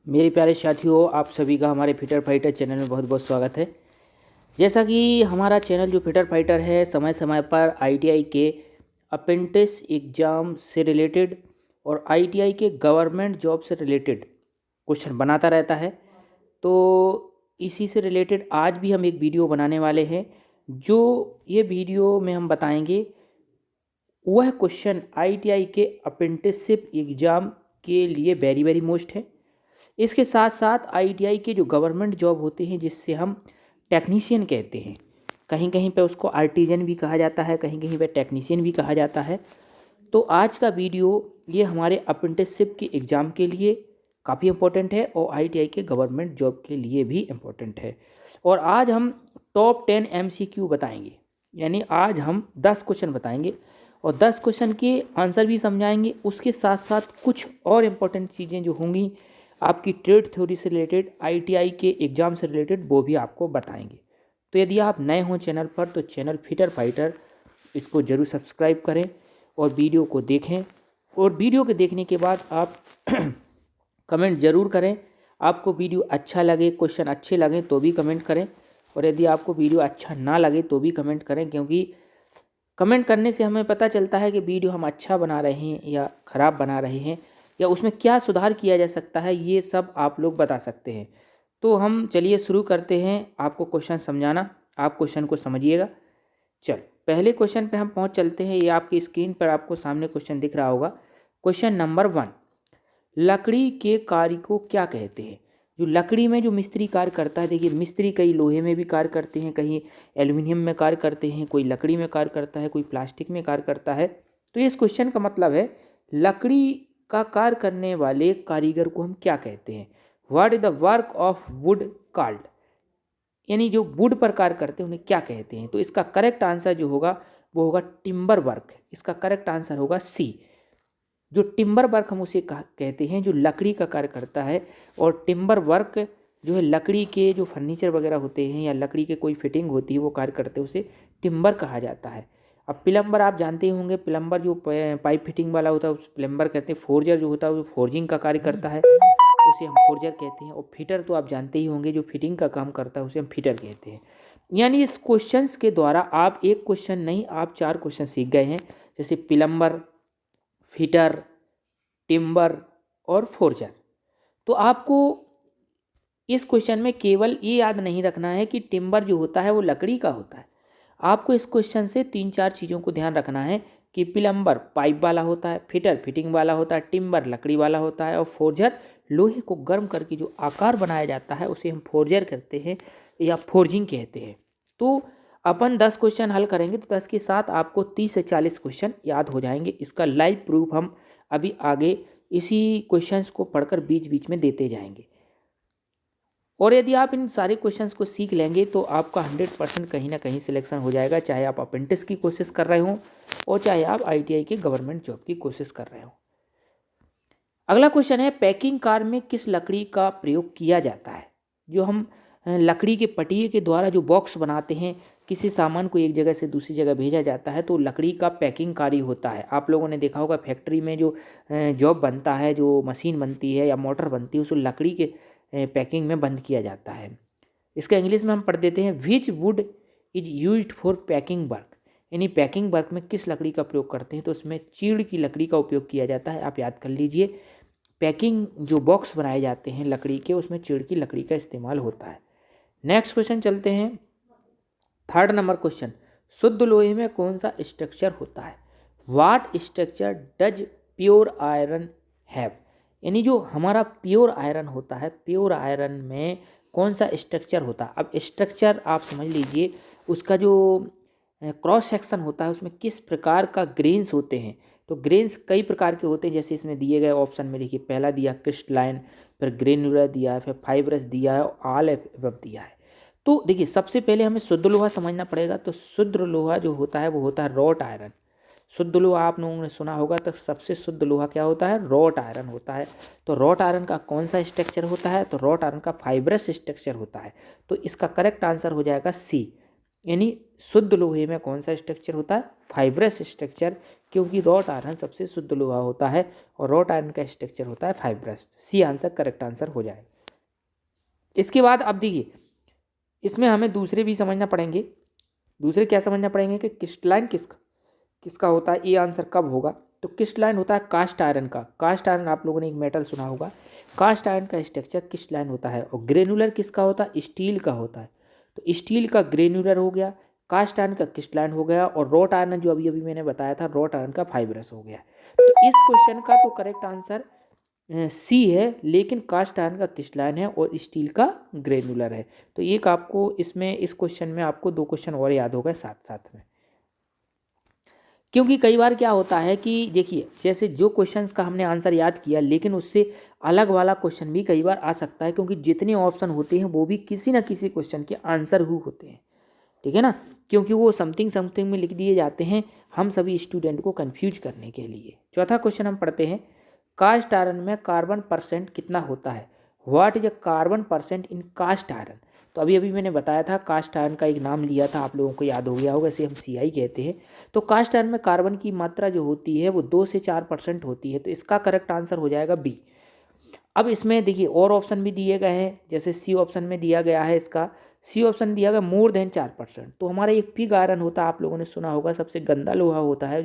मेरे प्यारे साथियों, आप सभी का हमारे फिटर फाइटर चैनल में बहुत बहुत स्वागत है। जैसा कि हमारा चैनल जो फिटर फाइटर है समय समय पर आईटीआई के अप्रेंटिस एग्ज़ाम से रिलेटेड और आईटीआई के गवर्नमेंट जॉब से रिलेटेड क्वेश्चन बनाता रहता है। तो इसी से रिलेटेड आज भी हम एक वीडियो बनाने वाले हैं। जो ये वीडियो में हम बताएंगे वह क्वेश्चन आईटीआई के अप्रेंटिसशिप एग्ज़ाम के लिए वेरी वेरी मोस्ट है। इसके साथ साथ आईटीआई के जो गवर्नमेंट जॉब होते हैं जिससे हम टेक्नीशियन कहते हैं, कहीं कहीं पे उसको आर्टिजन भी कहा जाता है, कहीं कहीं पे टेक्नीशियन भी कहा जाता है। तो आज का वीडियो ये हमारे अप्रेंटिसशिप के एग्ज़ाम के लिए काफ़ी इम्पोर्टेंट है और आईटीआई के गवर्नमेंट जॉब के लिए भी इम्पोर्टेंट है। और आज हम टॉप 10 एमसीक्यू बताएंगे, यानी आज हम 10 क्वेश्चन बताएंगे और 10 क्वेश्चन के आंसर भी समझाएंगे। उसके साथ साथ कुछ और इम्पोर्टेंट चीज़ें जो होंगी आपकी ट्रेड थ्योरी से रिलेटेड, आईटीआई के एग्ज़ाम से रिलेटेड, वो भी आपको बताएंगे। तो यदि आप नए हों चैनल पर तो चैनल फिटर फाइटर इसको ज़रूर सब्सक्राइब करें और वीडियो को देखें। और वीडियो के देखने के बाद आप कमेंट ज़रूर करें। आपको वीडियो अच्छा लगे, क्वेश्चन अच्छे लगें तो भी कमेंट करें, और यदि आपको वीडियो अच्छा ना लगे तो भी कमेंट करें, क्योंकि कमेंट करने से हमें पता चलता है कि वीडियो हम अच्छा बना रहे हैं या ख़राब बना रहे हैं, या उसमें क्या सुधार किया जा सकता है, ये सब आप लोग बता सकते हैं। तो हम चलिए शुरू करते हैं आपको क्वेश्चन समझाना। आप क्वेश्चन को समझिएगा। चल पहले क्वेश्चन पे हम पहुंच चलते हैं। ये आपकी स्क्रीन पर आपको सामने क्वेश्चन दिख रहा होगा। क्वेश्चन नंबर 1, लकड़ी के कार्य को क्या कहते हैं? जो लकड़ी में जो मिस्त्री कार्य करता है, देखिए मिस्त्री कई लोहे में भी कार्य करते हैं, कहीं एल्युमिनियम में कार्य करते हैं, कोई लकड़ी में कार्य करता है, कोई प्लास्टिक में कार्य करता है। तो इस क्वेश्चन का मतलब है लकड़ी का कार्य करने वाले कारीगर को हम क्या कहते हैं? What is the work of would called? यानी जो वुड पर कार्य करते हैं उन्हें क्या कहते हैं? तो इसका करेक्ट आंसर जो होगा वो होगा टिम्बर वर्क। इसका करेक्ट आंसर होगा सी। जो टिम्बर वर्क हम उसे कहते हैं जो लकड़ी का कार्य करता है। और टिम्बर वर्क जो है लकड़ी के जो फर्नीचर वगैरह होते हैं या लकड़ी के कोई फिटिंग होती है वो कार्य करते हैं, उसे टिम्बर कहा जाता है। अब प्लम्बर आप जानते ही होंगे, प्लम्बर जो पाइप फिटिंग वाला होता है उस प्लम्बर कहते हैं। फोर्जर जो होता है वो फोर्जिंग का कार्य करता है, उसे हम फोर्जर कहते हैं। और फिटर तो आप जानते ही होंगे, जो फिटिंग का काम करता है उसे हम फिटर कहते हैं। यानी इस क्वेश्चंस के द्वारा आप एक क्वेश्चन नहीं, आप 4 क्वेश्चन सीख गए हैं, जैसे प्लम्बर, फिटर, टिम्बर और फोर्जर। तो आपको इस क्वेश्चन में केवल ये याद नहीं रखना है कि टिम्बर जो होता है वो लकड़ी का होता है। आपको इस क्वेश्चन से 3-4 चीज़ों को ध्यान रखना है कि प्लम्बर पाइप वाला होता है, फिटर फिटिंग वाला होता है, टिम्बर लकड़ी वाला होता है, और फोर्जर लोहे को गर्म करके जो आकार बनाया जाता है उसे हम फोर्जर करते हैं या फोर्जिंग कहते हैं। तो अपन 10 क्वेश्चन हल करेंगे तो 10 के साथ आपको 30 से 40 क्वेश्चन याद हो जाएंगे। इसका लाइव प्रूफ हम अभी आगे इसी क्वेश्चंस को पढ़कर बीच बीच में देते जाएंगे। और यदि आप इन सारे क्वेश्चंस को सीख लेंगे तो आपका 100% कहीं ना कहीं सिलेक्शन हो जाएगा, चाहे आप अप्रेंटिस की कोशिश कर रहे हो और चाहे आप आईटीआई के गवर्नमेंट जॉब की कोशिश कर रहे हो। अगला क्वेश्चन है, पैकिंग कार में किस लकड़ी का प्रयोग किया जाता है? जो हम लकड़ी के पटिए के द्वारा जो बॉक्स बनाते हैं, किसी सामान को एक जगह से दूसरी जगह भेजा जाता है, तो लकड़ी का पैकिंग कार्य होता है। आप लोगों ने देखा होगा फैक्ट्री में जो जॉब बनता है, जो मशीन बनती है या मोटर बनती है, उसको लकड़ी के पैकिंग में बंद किया जाता है। इसका इंग्लिश में हम पढ़ देते हैं, which would is used for packing work. यानी पैकिंग वर्क में किस लकड़ी का प्रयोग करते हैं? तो उसमें चीड़ की लकड़ी का उपयोग किया जाता है। आप याद कर लीजिए, पैकिंग जो बॉक्स बनाए जाते हैं लकड़ी के, उसमें चीड़ की लकड़ी का इस्तेमाल होता है। नेक्स्ट क्वेश्चन चलते हैं, 3rd नंबर क्वेश्चन, शुद्ध लोहे में कौन सा स्ट्रक्चर होता है? What structure does pure iron have? यानी जो हमारा प्योर आयरन होता है, प्योर आयरन में कौन सा स्ट्रक्चर होता है? अब स्ट्रक्चर आप समझ लीजिए, उसका जो क्रॉस सेक्शन होता है उसमें किस प्रकार का ग्रेन्स होते हैं। तो ग्रेन्स कई प्रकार के होते हैं, जैसे इसमें दिए गए ऑप्शन में देखिए, पहला दिया क्रिस्टलाइन, फिर ग्रेनुलर दिया है, फिर फाइब्रस दिया है और ऑल एबव दिया है। तो देखिए सबसे पहले हमें शुद्ध लोहा समझना पड़ेगा। तो शुद्ध लोहा जो होता है वो होता है रॉट आयरन। शुद्ध लोहा आप लोगों ने सुना होगा, तो सबसे शुद्ध लोहा क्या होता है? रॉट आयरन होता है। तो रॉट आयरन का कौन सा स्ट्रक्चर होता है? तो रॉट आयरन का फाइब्रस स्ट्रक्चर होता है। तो इसका करेक्ट आंसर हो जाएगा सी। यानी शुद्ध लोहे में कौन सा स्ट्रक्चर होता है? फाइब्रस स्ट्रक्चर क्योंकि रॉट आयरन सबसे शुद्ध लोहा होता है और रॉट आयरन का स्ट्रक्चर होता है fibrous. C answer correct answer हो जाएगा। इसके बाद अब देखिए, इसमें हमें दूसरे भी समझना पड़ेंगे। दूसरे क्या समझना पड़ेंगे कि क्रिस्टलाइन किसका होता है, ये आंसर कब होगा। तो क्रिस्टलाइन होता है कास्ट आयरन का। कास्ट आयरन आप लोगों ने एक मेटल सुना होगा, कास्ट आयरन का स्ट्रक्चर क्रिस्टलाइन होता है। और ग्रेनुलर किसका होता है, स्टील का होता है। तो स्टील का ग्रेनुलर हो गया, कास्ट आयरन का क्रिस्टलाइन हो गया, और रॉट आयरन जो अभी अभी मैंने बताया था रॉट आयरन का फाइब्रस हो गया। तो इस क्वेश्चन का तो करेक्ट आंसर सी है, लेकिन कास्ट आयरन का क्रिस्टलाइन है और स्टील का ग्रेनुलर है। तो एक आपको इसमें इस क्वेश्चन में आपको 2 क्वेश्चन और याद हो गए साथ साथ में। क्योंकि कई बार क्या होता है कि देखिए, जैसे जो क्वेश्चंस का हमने आंसर याद किया, लेकिन उससे अलग वाला क्वेश्चन भी कई बार आ सकता है, क्योंकि जितने ऑप्शन होते हैं वो भी किसी ना किसी क्वेश्चन के आंसर ही होते हैं, ठीक है ना। क्योंकि वो समथिंग समथिंग में लिख दिए जाते हैं हम सभी स्टूडेंट को कंफ्यूज करने के लिए। चौथा क्वेश्चन हम पढ़ते हैं, कास्ट आयरन में कार्बन परसेंट कितना होता है। What is a carbon percent in cast iron. तो अभी अभी मैंने बताया था, कास्ट आयरन का एक नाम लिया था, आप लोगों को याद हो गया होगा, इसे हम CI कहते हैं। तो कास्ट आयरन में कार्बन की मात्रा जो होती है वो 2 से 4% होती है। तो इसका करेक्ट आंसर हो जाएगा बी। अब इसमें देखिए और ऑप्शन भी दिए गए हैं, जैसे सी ऑप्शन में दिया गया है, इसका सी ऑप्शन दिया गया मोर देन 4%। तो हमारा एक पिग आयरन होता है, आप लोगों ने सुना होगा, सबसे गंदा लोहा होता है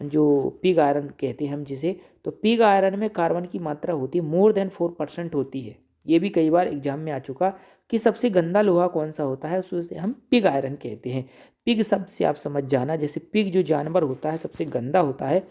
जो पिग आयरन कहते हैं हम जिसे। तो पिग आयरन में कार्बन की मात्रा होती है मोर देन 4% होती है। ये भी कई बार एग्जाम में आ चुका कि सबसे गंदा लोहा कौन सा होता है, उसे हम पिग आयरन कहते हैं। पिग शब्द से आप समझ जाना, जैसे पिग जो जानवर होता है सबसे गंदा होता है,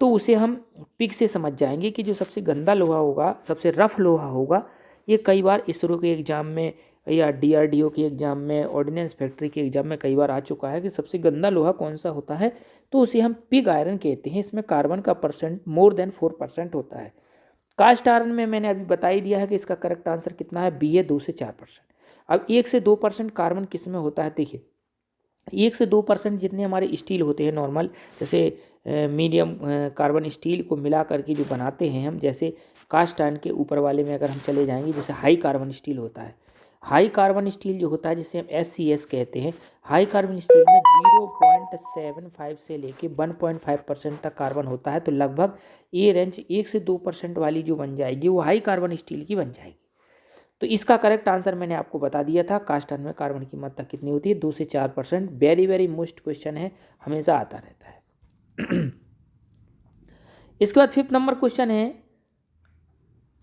तो उसे हम पिग से समझ जाएंगे कि जो सबसे गंदा लोहा होगा, सबसे रफ लोहा होगा। ये कई बार इसरो के एग्जाम में या DRDO के एग्जाम में, ऑर्डिनेंस फैक्ट्री के एग्जाम में कई बार आ चुका है कि सबसे गंदा लोहा कौन सा होता है, तो उसे हम पिग आयरन कहते हैं। इसमें कार्बन का परसेंट मोर देन 4% होता है। कास्ट आयरन में मैंने अभी बता ही दिया है कि इसका करेक्ट आंसर कितना है, बी है, 2 से 4%। अब 1 से 2% कार्बन किस में होता है, देखिए 1 से 2% जितने हमारे स्टील होते हैं नॉर्मल, जैसे मीडियम कार्बन स्टील को मिला करके जो बनाते हैं हम, जैसे कास्ट आयरन के ऊपर वाले में अगर हम चले जाएंगे, जैसे हाई कार्बन स्टील होता है। हाई कार्बन स्टील जो होता है जिसे हम SCS कहते हैं, हाई कार्बन स्टील में 0.75 से लेके 1.5% तक कार्बन होता है। तो लगभग ये रेंज 1 से 2% वाली जो बन जाएगी वो हाई कार्बन स्टील की बन जाएगी। तो इसका करेक्ट आंसर मैंने आपको बता दिया था, कास्ट आयरन में कार्बन की मात्रा कितनी होती है, 2 से 4%। वेरी वेरी मोस्ट क्वेश्चन है, हमेशा आता रहता है। इसके बाद 5th नंबर क्वेश्चन है,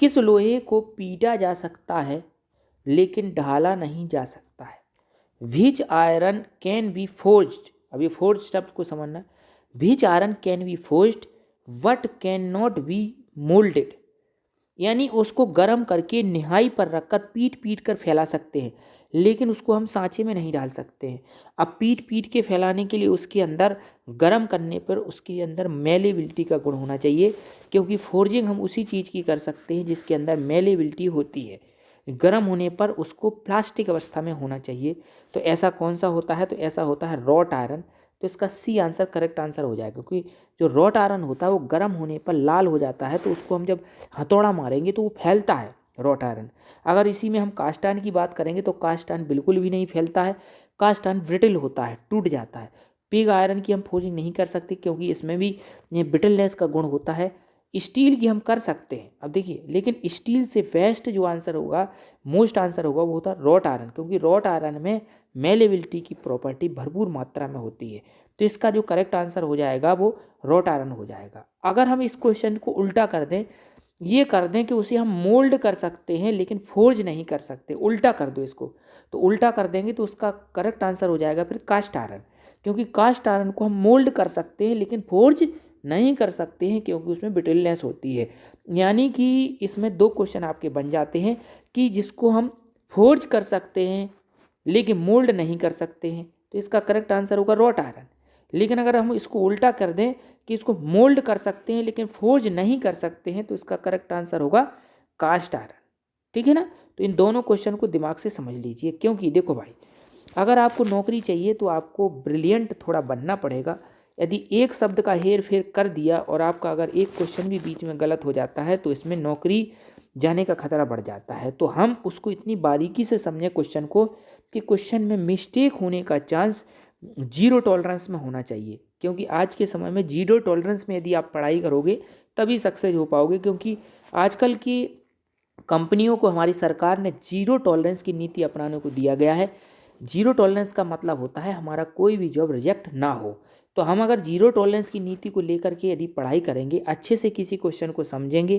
किस लोहे को पीटा जा सकता है लेकिन ढाला नहीं जा सकता है। Which iron can be forged. अभी फोर्ज शब्द को समझना। Which iron can be forged but can not be moulded. यानी उसको गर्म करके निहाई पर रखकर पीट पीट कर फैला सकते हैं, लेकिन उसको हम सांचे में नहीं डाल सकते हैं। अब पीट पीट के फैलाने के लिए उसके अंदर गर्म करने पर उसके अंदर मेलेबिलिटी का गुण होना चाहिए, क्योंकि फोर्जिंग हम उसी चीज़ की कर सकते हैं जिसके अंदर मेलेबिलिटी होती है। गर्म होने पर उसको प्लास्टिक अवस्था में होना चाहिए। तो ऐसा कौन सा होता है, तो ऐसा होता है रॉट आयरन। तो इसका सी आंसर करेक्ट आंसर हो जाएगा, क्योंकि जो रॉट आयरन होता है वो गर्म होने पर लाल हो जाता है, तो उसको हम जब हथौड़ा मारेंगे तो वो फैलता है रॉट आयरन। अगर इसी में हम कास्ट आयरन की बात करेंगे तो कास्ट आयरन बिल्कुल भी नहीं फैलता है, कास्ट आयरन ब्रिटल होता है, टूट जाता है। पिग आयरन की हम फोर्जिंग नहीं कर सकते क्योंकि इसमें भी ये ब्रिटलनेस का गुण होता है। स्टील की हम कर सकते हैं, अब देखिए, लेकिन स्टील से बेस्ट जो आंसर होगा, मोस्ट आंसर होगा, वो होता है रॉट आयरन, क्योंकि रॉट आयरन में मेलेबिलिटी की प्रॉपर्टी भरपूर मात्रा में होती है। तो इसका जो करेक्ट आंसर हो जाएगा वो रॉट आयरन हो जाएगा। अगर हम इस क्वेश्चन को उल्टा कर दें, ये कर दें कि उसे हम मोल्ड कर सकते हैं लेकिन फोर्ज नहीं कर सकते, उल्टा कर दो इसको, तो उल्टा कर देंगे तो उसका करेक्ट आंसर हो जाएगा फिर कास्ट आयरन, क्योंकि कास्ट आयरन को हम मोल्ड कर सकते हैं लेकिन फोर्ज नहीं कर सकते हैं, क्योंकि उसमें ब्रिटलनेस होती है। यानी कि इसमें 2 क्वेश्चन आपके बन जाते हैं कि जिसको हम फोर्ज कर सकते हैं लेकिन मोल्ड नहीं कर सकते हैं, तो इसका करेक्ट आंसर होगा रॉट आयरन। लेकिन अगर हम इसको उल्टा कर दें कि इसको मोल्ड कर सकते हैं लेकिन फोर्ज नहीं कर सकते हैं, तो इसका करेक्ट आंसर होगा कास्ट आयरन। ठीक है ना। तो इन दोनों क्वेश्चन को दिमाग से समझ लीजिए, क्योंकि देखो भाई, अगर आपको नौकरी चाहिए तो आपको ब्रिलियंट थोड़ा बनना पड़ेगा। यदि एक शब्द का हेर फेर कर दिया और आपका अगर एक क्वेश्चन भी बीच में गलत हो जाता है तो इसमें नौकरी जाने का खतरा बढ़ जाता है। तो हम उसको इतनी बारीकी से समझें क्वेश्चन को कि क्वेश्चन में मिस्टेक होने का चांस 0 टॉलरेंस में होना चाहिए। क्योंकि आज के समय में जीरो टॉलरेंस में यदि आप पढ़ाई करोगे तभी सक्सेस हो पाओगे, क्योंकि आजकल की कंपनियों को हमारी सरकार ने जीरो टॉलरेंस की नीति अपनाने को दिया गया है। जीरो टॉलरेंस का मतलब होता है हमारा कोई भी जॉब रिजेक्ट ना हो। तो हम अगर जीरो टॉलरेंस की नीति को लेकर के यदि पढ़ाई करेंगे, अच्छे से किसी क्वेश्चन को समझेंगे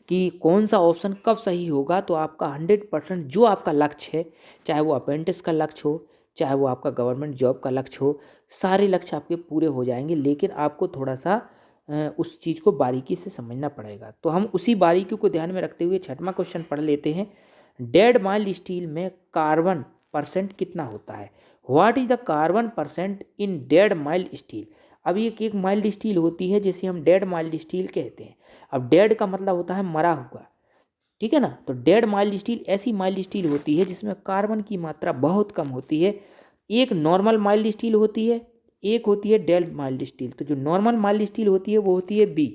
कि कौन सा ऑप्शन कब सही होगा, तो आपका 100% जो आपका लक्ष्य है, चाहे वो अप्रेंटिस का लक्ष्य हो, चाहे वो आपका गवर्नमेंट जॉब का लक्ष्य हो, सारे लक्ष्य आपके पूरे हो जाएंगे। लेकिन आपको थोड़ा सा उस चीज़ को बारीकी से समझना पड़ेगा। तो हम उसी बारीकी को ध्यान में रखते हुए छठवां क्वेश्चन पढ़ लेते हैं। डेड माइल्ड स्टील में कार्बन परसेंट कितना होता है? What is the carbon percent in dead mild steel? अब एक माइल्ड स्टील होती है जिसे हम डेड माइल्ड स्टील कहते हैं। अब डेड का मतलब होता है मरा हुआ, ठीक है ना। तो डेड माइल्ड स्टील ऐसी माइल्ड स्टील होती है जिसमें कार्बन की मात्रा बहुत कम होती है। एक नॉर्मल माइल्ड स्टील होती है, एक होती है डेड माइल्ड स्टील। तो जो नॉर्मल माइल्ड स्टील होती है वो होती है बी,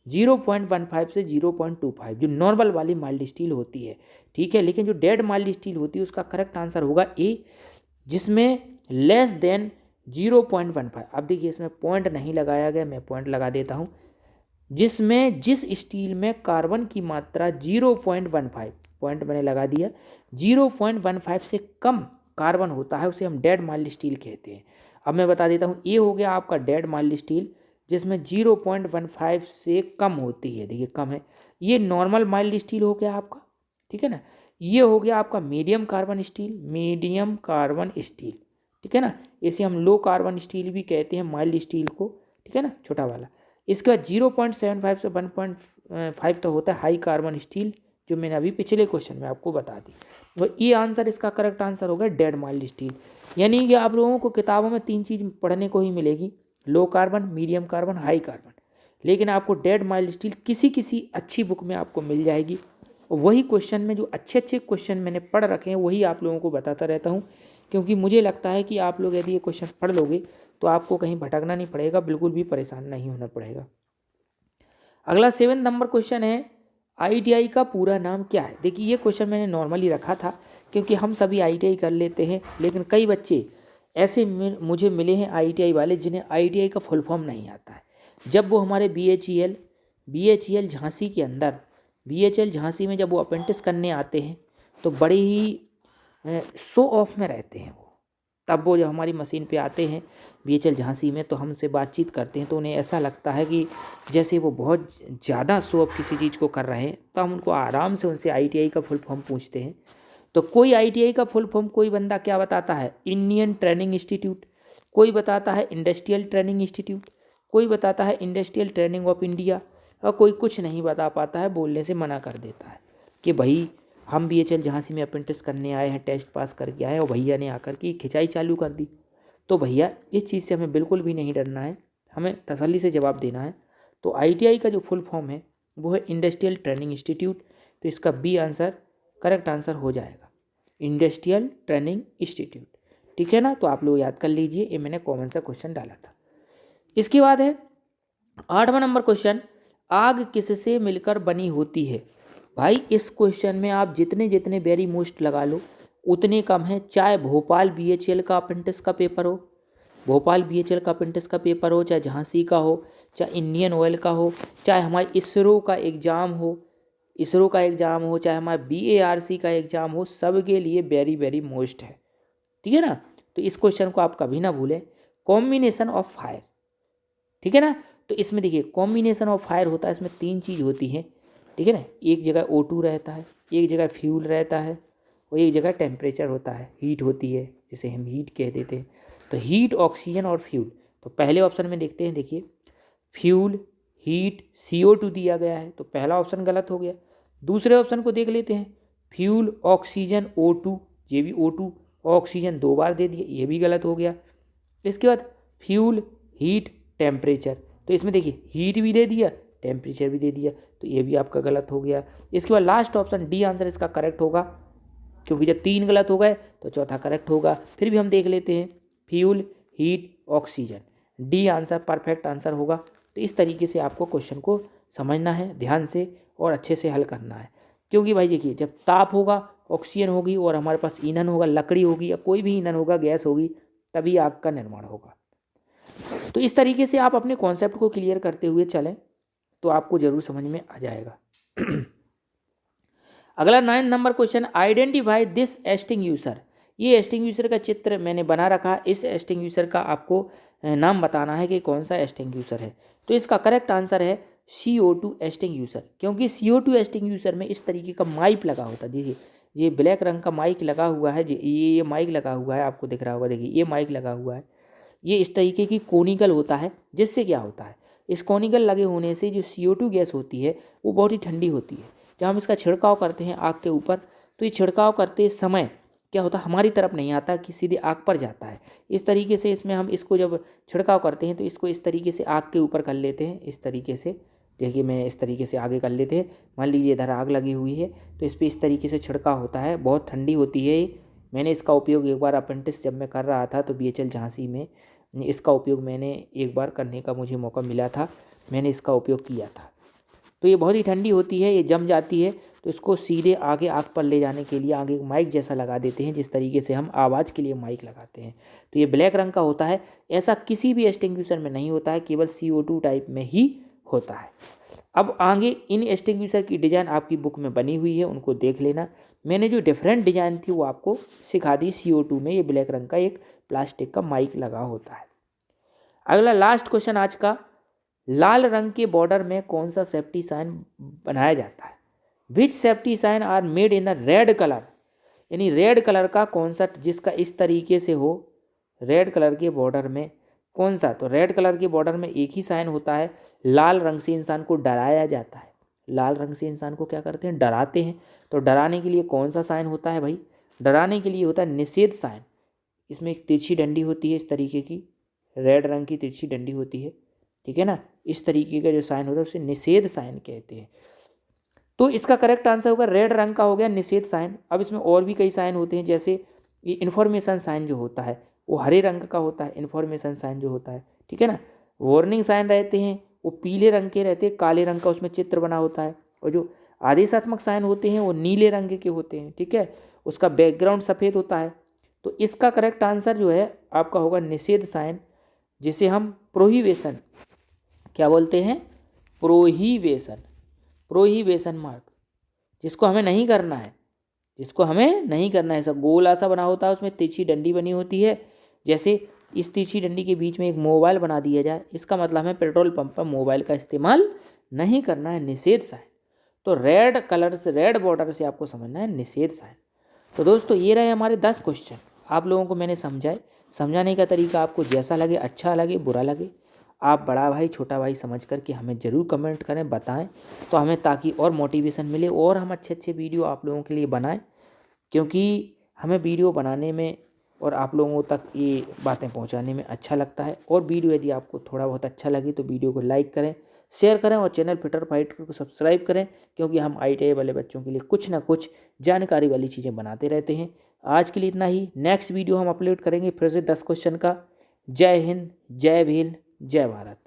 0.15 से 0.25, जो नॉर्मल वाली माइल्ड स्टील होती है, ठीक है। लेकिन जो डेड माइल्ड स्टील होती है उसका करेक्ट आंसर होगा ए, जिसमें लेस देन 0.15। अब देखिए इसमें पॉइंट नहीं लगाया गया, मैं पॉइंट लगा देता हूँ। जिस स्टील में कार्बन की मात्रा 0.15, पॉइंट मैंने लगा दिया, 0.15 से कम कार्बन होता है उसे हम डेड माइल्ड स्टील कहते हैं। अब मैं बता देता हूँ, ये हो गया आपका डेड माइल्ड स्टील जिसमें 0.15 से कम होती है, देखिए कम है। ये नॉर्मल माइल्ड स्टील हो गया आपका, ठीक है ना। ये हो गया आपका medium carbon steel, medium carbon steel, ठीक है ना। इसे हम लो कार्बन स्टील भी कहते हैं माइल्ड स्टील को, ठीक है ना, छोटा वाला। इसके बाद 0.75 से 1.5 तो होता है हाई कार्बन स्टील, जो मैंने अभी पिछले क्वेश्चन में आपको बता दी। तो ये आंसर, इसका करेक्ट आंसर होगा डेड माइल्ड स्टील। यानी कि आप लोगों को किताबों में 3 चीज़ पढ़ने को ही मिलेगी, low carbon, medium carbon, high carbon. लेकिन आपको डेड माइल्ड स्टील किसी किसी अच्छी बुक में आपको मिल जाएगी। और वही क्वेश्चन में जो अच्छे अच्छे क्वेश्चन मैंने पढ़ रखे हैं वही आप लोगों को बताता रहता हूँ, क्योंकि मुझे लगता है कि आप लोग यदि ये क्वेश्चन पढ़ लोगे तो आपको कहीं भटकना नहीं पड़ेगा, बिल्कुल भी परेशान नहीं होना पड़ेगा। अगला 7 नंबर क्वेश्चन है, आईटीआई का पूरा नाम क्या है? देखिए ये क्वेश्चन मैंने नॉर्मली रखा था क्योंकि हम सभी आईटीआई कर लेते हैं, लेकिन कई बच्चे ऐसे मुझे मिले हैं आईटीआई वाले जिन्हें आईटीआई का फुल फॉर्म नहीं आता है। जब वो हमारे बीएचईएल झांसी के अंदर, बीएचईएल झांसी में जब वो अप्रेंटिस करने आते हैं तो बड़े ही शो ऑफ में रहते हैं वो। तब वो जब हमारी मशीन पे आते हैं बीएचईएल झांसी में तो हमसे बातचीत करते हैं तो उन्हें ऐसा लगता है कि जैसे वो बहुत ज़्यादा शो ऑफ किसी चीज़ को कर रहे हैं। तो हम उनको आराम से उनसे आईटीआई का फुल फॉर्म पूछते हैं। तो कोई आईटीआई का फुल फॉर्म, कोई बंदा क्या बताता है, इंडियन ट्रेनिंग इंस्टीट्यूट, कोई बताता है इंडस्ट्रियल ट्रेनिंग इंस्टीट्यूट, कोई बताता है इंडस्ट्रियल ट्रेनिंग ऑफ इंडिया, और कोई कुछ नहीं बता पाता है, बोलने से मना कर देता है कि भाई हम बीएचईएल झांसी में अप्रेंटिस करने आए हैं, टेस्ट पास करके आए हैं। और भैया ने आकर के खिंचाई चालू कर दी। तो भैया इस चीज़ से हमें बिल्कुल भी नहीं डरना है, हमें तसल्ली से जवाब देना है। तो आईटीआई का जो फुल फॉर्म है वो है इंडस्ट्रियल ट्रेनिंग इंस्टीट्यूट। तो इसका बी आंसर करेक्ट आंसर हो जाएगा, इंडस्ट्रियल ट्रेनिंग इंस्टीट्यूट, ठीक है ना। तो आप लोग याद कर लीजिए, ये मैंने कॉमन सा क्वेश्चन डाला था। इसके बाद है 8वां नंबर क्वेश्चन, आग किससे मिलकर बनी होती है? भाई इस क्वेश्चन में आप जितने जितने वेरी मोस्ट लगा लो उतने कम है। चाहे भोपाल बीएचईएल का अप्रेंटिस का पेपर हो, भोपाल बीएचईएल का अप्रेंटिस का पेपर हो, चाहे झांसी का हो, चाहे इंडियन ऑयल का हो, चाहे हमारे इसरो का एग्ज़ाम हो, चाहे हमारा बीएआरसी का एग्ज़ाम हो, सब के लिए वेरी वेरी मोस्ट है, ठीक है ना। तो इस क्वेश्चन को आप कभी ना भूलें, कॉम्बिनेशन ऑफ फायर, ठीक है ना। तो इसमें देखिए कॉम्बिनेशन ऑफ फायर होता है, इसमें 3 चीज़ होती हैं, ठीक है ना। एक जगह O2 रहता है, एक जगह फ्यूल रहता है, और एक जगह टेम्परेचर होता है, हीट होती है, जिसे हम हीट कह देते हैं। तो हीट, ऑक्सीजन और फ्यूल। तो पहले ऑप्शन में देखते हैं, देखिए फ्यूल, हीट, CO2 दिया गया है, तो पहला ऑप्शन गलत हो गया। दूसरे ऑप्शन को देख लेते हैं, फ्यूल, ऑक्सीजन, O2, ये भी O2, ऑक्सीजन 2 बार दे दिया, ये भी गलत हो गया। इसके बाद फ्यूल, हीट, टेम्परेचर, तो इसमें देखिए हीट भी दे दिया, टेम्परेचर भी दे दिया, तो ये भी आपका गलत हो गया। इसके बाद लास्ट ऑप्शन डी आंसर इसका करेक्ट होगा, क्योंकि जब 3 गलत हो गए तो चौथा करेक्ट होगा। फिर भी हम देख लेते हैं, fuel, heat, oxygen, D answer perfect answer होगा। तो इस तरीके से आपको क्वेश्चन को समझना है ध्यान से और अच्छे से हल करना है, क्योंकि भाई देखिए जब ताप होगा, ऑक्सीजन होगी और हमारे पास ईंधन होगा, लकड़ी होगी या कोई भी ईंधन होगा, गैस होगी, तभी आग का निर्माण होगा। तो इस तरीके से आप अपने कॉन्सेप्ट को क्लियर करते हुए चलें तो आपको जरूर समझ में आ जाएगा। अगला 9 number question, identify this extinguisher. ये एक्सटिंग्यूशर का चित्र मैंने बना रखा। इस एक्सटिंग्यूशर का आपको नाम बताना है कि कौन सा एक्सटिंग्यूशर है। तो इसका करेक्ट आंसर है CO2 एक्सटिंग्यूशर, क्योंकि CO2 एक्सटिंग्यूशर में इस तरीके का माइक लगा होता है। देखिए ये ब्लैक रंग का माइक लगा हुआ है, ये माइक लगा हुआ है, आपको दिख रहा होगा। देखिए ये माइक लगा हुआ है, ये इस तरीके की कोनिकल होता है, जिससे क्या होता है, इस कोनिकल लगे होने से जो CO2 गैस होती है वो बहुत ही ठंडी होती है। जब हम इसका छिड़काव करते हैं आग के ऊपर, तो ये छिड़काव करते समय क्या होता है, हमारी तरफ नहीं आता कि सीधे आग पर जाता है। इस तरीके से इसमें हम इसको जब छिड़काव करते हैं तो इसको इस तरीके से आग के ऊपर कर लेते हैं। इस तरीके से देखिए मैं इस तरीके से आगे कर लेते हैं। मान लीजिए इधर आग लगी हुई है तो इस पर इस तरीके से छिड़काव होता है। बहुत ठंडी होती है ये। मैंने इसका उपयोग एक बार अप्रेंटिस जब मैं कर रहा था तो BHL झांसी में इसका उपयोग मैंने एक बार करने का मुझे मौका मिला था, मैंने इसका उपयोग किया था। तो ये बहुत ही ठंडी होती है, ये जम जाती है तो इसको सीधे आगे आग पर ले जाने के लिए आगे माइक जैसा लगा देते हैं, जिस तरीके से हम आवाज़ के लिए माइक लगाते हैं। तो ये ब्लैक रंग का होता है। ऐसा किसी भी एक्सटिंग्विशर में नहीं होता है, केवल CO2 टाइप में ही होता है। अब आगे इन एक्सटिंग्विशर की डिज़ाइन आपकी बुक में बनी हुई है, उनको देख लेना। मैंने जो डिफरेंट डिज़ाइन थी वो आपको सिखा दी। CO2 में ये ब्लैक रंग का एक प्लास्टिक का माइक लगा होता है। अगला लास्ट क्वेश्चन आज का, लाल रंग के बॉर्डर में कौन सा सेफ्टी साइन बनाया जाता है? Which safety sign are made in the red colour, यानी रेड कलर का कौन सा जिसका इस तरीके से हो, रेड कलर के बॉर्डर में कौन सा? तो रेड कलर के बॉर्डर में एक ही साइन होता है। लाल रंग से इंसान को डराया जाता है। लाल रंग से इंसान को क्या करते हैं, डराते हैं। तो डराने के लिए कौन सा साइन होता है भाई? डराने के लिए होता है निषेध साइन। इसमें एक तिरछी डंडी होती है, इस तरीके की रेड रंग की तिरछी डंडी होती है, ठीक है ना। इस तरीके का जो साइन होता है उसे निषेध साइन कहते हैं। तो इसका करेक्ट आंसर होगा रेड रंग का हो गया निषेध साइन। अब इसमें और भी कई साइन होते हैं, जैसे ये इन्फॉर्मेशन साइन जो होता है वो हरे रंग का होता है, इन्फॉर्मेशन साइन जो होता है, ठीक है ना। वार्निंग साइन रहते हैं वो पीले रंग के रहते हैं, काले रंग का उसमें चित्र बना होता है। और जो आदेशात्मक साइन होते हैं वो नीले रंग के होते हैं, ठीक है, उसका बैकग्राउंड सफ़ेद होता है। तो इसका करेक्ट आंसर जो है आपका होगा निषेध साइन, जिसे हम प्रोहिबिशन क्या बोलते हैं, प्रोहिबिशन, प्रोहिबिशन मार्क, जिसको हमें नहीं करना है, जिसको हमें नहीं करना है। ऐसा गोल ऐसा बना होता है, उसमें तिरछी डंडी बनी होती है। जैसे इस तिरछी डंडी के बीच में एक मोबाइल बना दिया जाए, इसका मतलब हमें पेट्रोल पंप पर मोबाइल का इस्तेमाल नहीं करना है, निषेध साइन। तो रेड कलर से, रेड बॉर्डर से आपको समझना है निषेध साइन। तो दोस्तों ये रहे हमारे 10 क्वेश्चन। आप लोगों को मैंने समझाए। समझाने का तरीका आपको जैसा लगे, अच्छा लगे बुरा लगे, आप बड़ा भाई छोटा भाई समझ कर के हमें ज़रूर कमेंट करें, बताएं, तो हमें ताकि और मोटिवेशन मिले और हम अच्छे अच्छे वीडियो आप लोगों के लिए बनाएं। क्योंकि हमें वीडियो बनाने में और आप लोगों तक ये बातें पहुंचाने में अच्छा लगता है। और वीडियो यदि आपको थोड़ा बहुत अच्छा लगे तो वीडियो को लाइक करें, शेयर करें और चैनल फिटर फाइटर को सब्सक्राइब करें, क्योंकि हम ITI वाले बच्चों के लिए कुछ ना कुछ जानकारी वाली चीज़ें बनाते रहते हैं। आज के लिए इतना ही। नेक्स्ट वीडियो हम अपलोड करेंगे फिर से 10 क्वेश्चन का। जय हिंद, जय भीम, जय भारत।